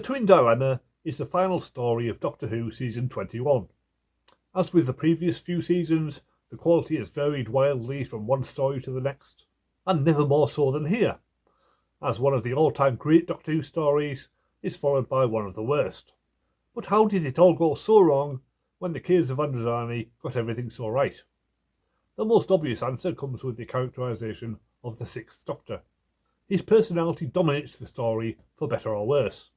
Twin Dilemma is the final story of Doctor Who Season 21. As with the previous few seasons, the quality has varied wildly from one story to the next, and never more so than here, as one of the all-time great Doctor Who stories is followed by one of the worst. But how did it all go so wrong when the Caves of Androzani got everything so right? The most obvious answer comes with the characterisation of the Sixth Doctor. His personality dominates the story, for better or worse.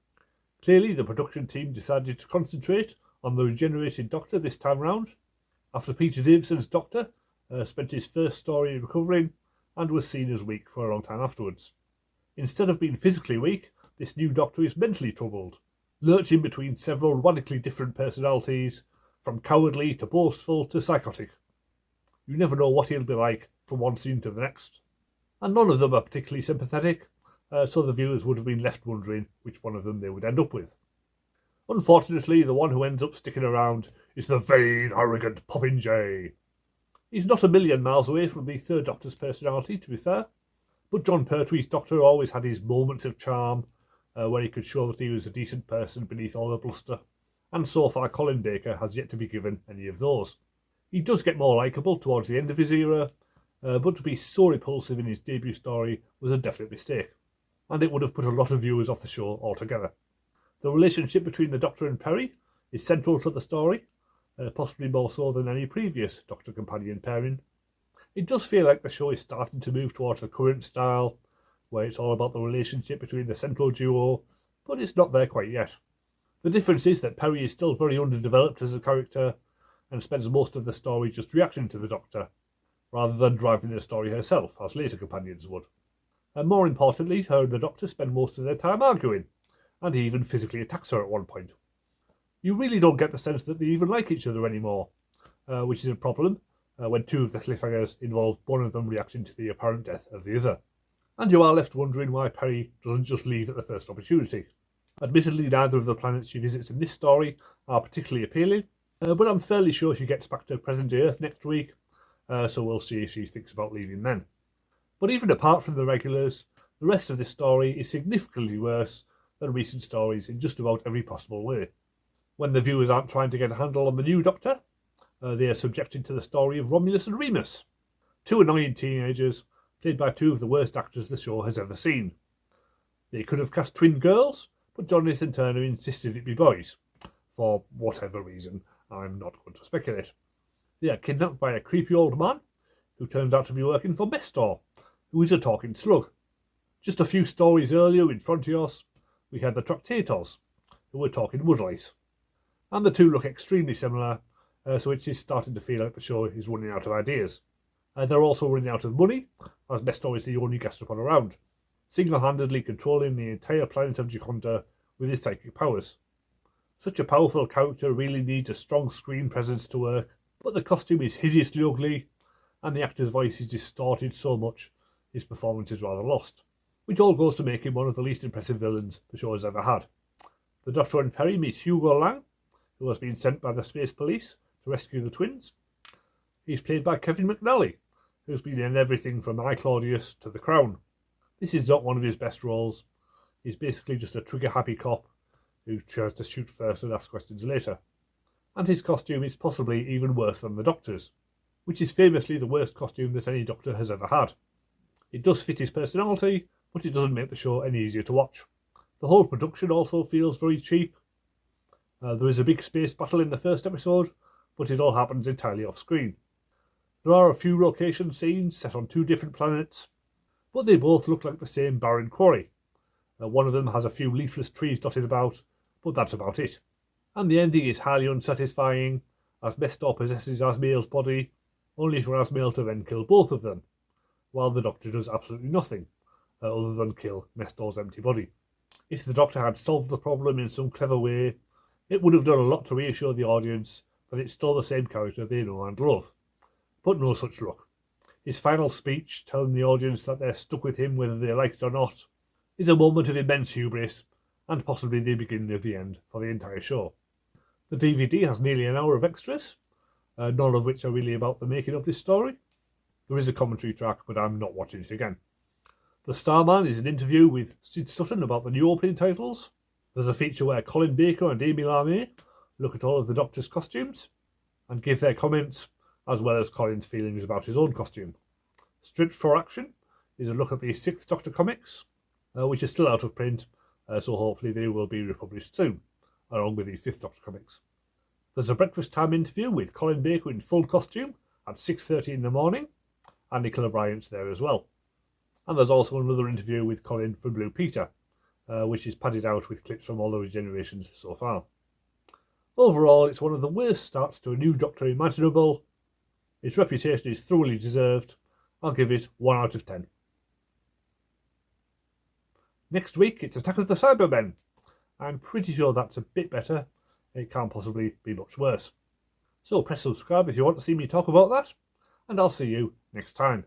Clearly, the production team decided to concentrate on the regenerated Doctor this time round, after Peter Davison's Doctor spent his first story recovering and was seen as weak for a long time afterwards. Instead of being physically weak, this new Doctor is mentally troubled, lurching between several radically different personalities, from cowardly to boastful to psychotic. You never know what he'll be like from one scene to the next. And none of them are particularly sympathetic, so the viewers would have been left wondering which one of them they would end up with. Unfortunately, the one who ends up sticking around is the vain, arrogant Popinjay. He's not a million miles away from the Third Doctor's personality, to be fair, but John Pertwee's Doctor always had his moments of charm, where he could show that he was a decent person beneath all the bluster, and so far Colin Baker has yet to be given any of those. He does get more likeable towards the end of his era, but to be so repulsive in his debut story was a definite mistake, and it would have put a lot of viewers off the show altogether. The relationship between the Doctor and Peri is central to the story, possibly more so than any previous Doctor-companion pairing. It does feel like the show is starting to move towards the current style, where it's all about the relationship between the central duo, but it's not there quite yet. The difference is that Peri is still very underdeveloped as a character, and spends most of the story just reacting to the Doctor, rather than driving the story herself, as later companions would. And more importantly, her and the Doctor spend most of their time arguing, and he even physically attacks her at one point. You really don't get the sense that they even like each other anymore, which is a problem when two of the cliffhangers involve one of them reacting to the apparent death of the other. And you are left wondering why Peri doesn't just leave at the first opportunity. Admittedly, neither of the planets she visits in this story are particularly appealing, but I'm fairly sure she gets back to present-day Earth next week, so we'll see if she thinks about leaving then. But even apart from the regulars, the rest of this story is significantly worse than recent stories in just about every possible way. When the viewers aren't trying to get a handle on the new Doctor, they are subjected to the story of Romulus and Remus, two annoying teenagers played by two of the worst actors the show has ever seen. They could have cast twin girls, but Jonathan Turner insisted it be boys, for whatever reason. I'm not going to speculate. They are kidnapped by a creepy old man who turns out to be working for Mestor, who is a talking slug. Just a few stories earlier in Frontios, we had the Tractators, who were talking woodlice. And the two look extremely similar, so it is starting to feel like the show is running out of ideas. They're also running out of money, as Mestor is the only gastropod around, single-handedly controlling the entire planet of Giconta with his psychic powers. Such a powerful character really needs a strong screen presence to work, but the costume is hideously ugly, and the actor's voice is distorted so much his performance is rather lost, which all goes to make him one of the least impressive villains the show has ever had. The Doctor and Peri meet Hugo Lang, who has been sent by the Space Police to rescue the twins. He's played by Kevin McNally, who's been in everything from I, Claudius to The Crown. This is not one of his best roles. He's basically just a trigger-happy cop who tries to shoot first and ask questions later. And his costume is possibly even worse than the Doctor's, which is famously the worst costume that any Doctor has ever had. It does fit his personality, but it doesn't make the show any easier to watch. The whole production also feels very cheap. There is a big space battle in the first episode, but it all happens entirely off-screen. There are a few location scenes set on two different planets, but they both look like the same barren quarry. One of them has a few leafless trees dotted about, but that's about it. And the ending is highly unsatisfying, as Mestor possesses Asmael's body, only for Asmael to then kill both of them, while the Doctor does absolutely nothing, other than kill Mestor's empty body. If the Doctor had solved the problem in some clever way, it would have done a lot to reassure the audience that it's still the same character they know and love. But no such luck. His final speech, telling the audience that they're stuck with him whether they like it or not, is a moment of immense hubris, and possibly the beginning of the end for the entire show. The DVD has nearly an hour of extras, none of which are really about the making of this story. There is a commentary track, but I'm not watching it again. The Starman is an interview with Sid Sutton about the new opening titles. There's a feature where Colin Baker and Amy Lamé look at all of the Doctor's costumes and give their comments, as well as Colin's feelings about his own costume. Stripped for Action is a look at the 6th Doctor comics, which is still out of print, so hopefully they will be republished soon, along with the 5th Doctor comics. There's a breakfast time interview with Colin Baker in full costume at 6:30 in the morning, and Nicola Bryant's there as well. And there's also another interview with Colin for Blue Peter, which is padded out with clips from all the regenerations so far. Overall, it's one of the worst starts to a new Doctor imaginable. Its reputation is thoroughly deserved. I'll give it 1 out of 10. Next week, it's Attack of the Cybermen. I'm pretty sure that's a bit better. It can't possibly be much worse. So press subscribe if you want to see me talk about that, and I'll see you next time.